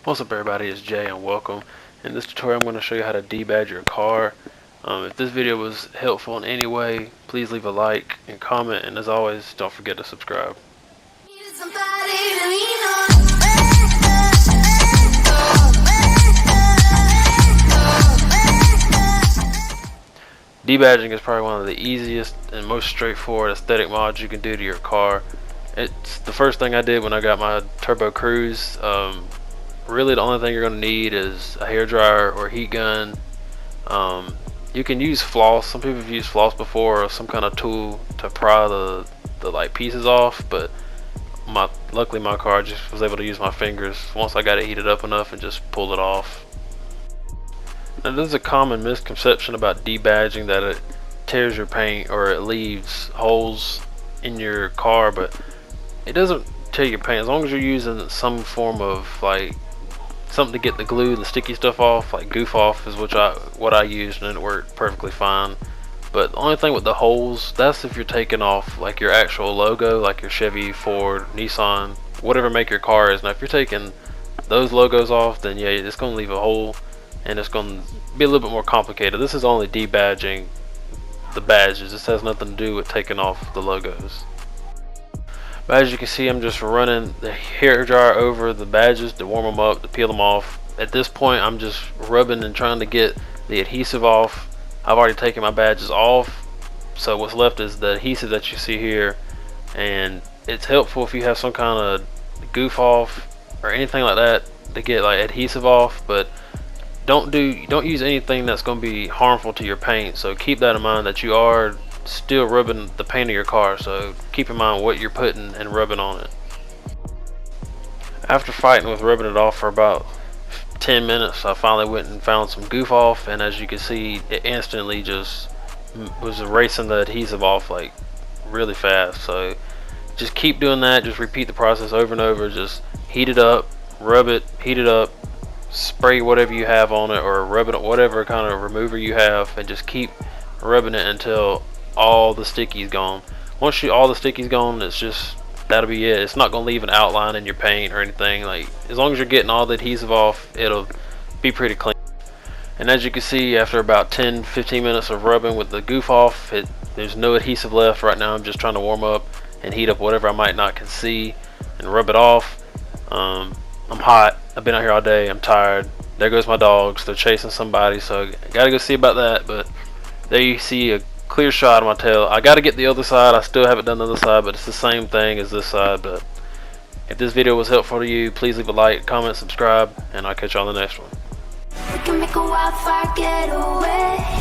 What's up everybody, it's Jay and welcome. In this tutorial I'm going to show you how to debadge your car. If this video was helpful in any way, please leave a like and comment, and as always, don't forget to subscribe. Debadging is probably one of the easiest and most straightforward aesthetic mods you can do to your car. It's the first thing I did when I got my Turbo Cruise. Really the only thing you're going to need is a hairdryer or a heat gun. You can use floss. Some people have used floss before, or some kind of tool to pry the like pieces off, but luckily my car just was able to use my fingers once I got it heated up enough and just pull it off. Now there's a common misconception about debadging that it tears your paint or it leaves holes in your car, but it doesn't tear your paint as long as you're using some form of like something to get the glue and the sticky stuff off, like goof off is what I used, and it worked perfectly fine. But the only thing with the holes, that's if you're taking off like your actual logo, like your Chevy, Ford, Nissan, whatever make your car is. Now if you're taking those logos off, then yeah, it's going to leave a hole and it's going to be a little bit more complicated. This is only debadging the badges. This has nothing to do with taking off the logos. But as you can see, I'm just running the hair dryer over the badges to warm them up, to peel them off. At this point, I'm just rubbing and trying to get the adhesive off. I've already taken my badges off, so what's left is the adhesive that you see here. And it's helpful if you have some kind of goof off or anything like that to get like adhesive off, but don't use anything that's going to be harmful to your paint. So keep that in mind, that you are still rubbing the paint of your car, so keep in mind what you're putting and rubbing on it. After fighting with rubbing it off for about 10 minutes, I finally went and found some goof off, and as you can see, it instantly just was erasing the adhesive off like really fast. So just keep doing that, just repeat the process over and over. Just heat it up, rub it, heat it up, spray whatever you have on it, or rub it on whatever kind of remover you have, and just keep rubbing it until all the sticky's gone. Once all the sticky's gone, that'll be it. It's not going to leave an outline in your paint or anything. Like, as long as you're getting all the adhesive off, it'll be pretty clean. And as you can see, after about 10-15 minutes of rubbing with the goof off, there's no adhesive left. Right now I'm just trying to warm up and heat up whatever I might not can see and rub it off. I'm hot, I've been out here all day, I'm tired. There goes my dogs, they're chasing somebody, so I gotta go see about that. But there you see a clear shot of my tail. I gotta get the other side. I still haven't done the other side, but it's the same thing as this side. But if this video was helpful to you, please leave a like, comment, subscribe, and I'll catch you on the next one. We can make a wildfire getaway.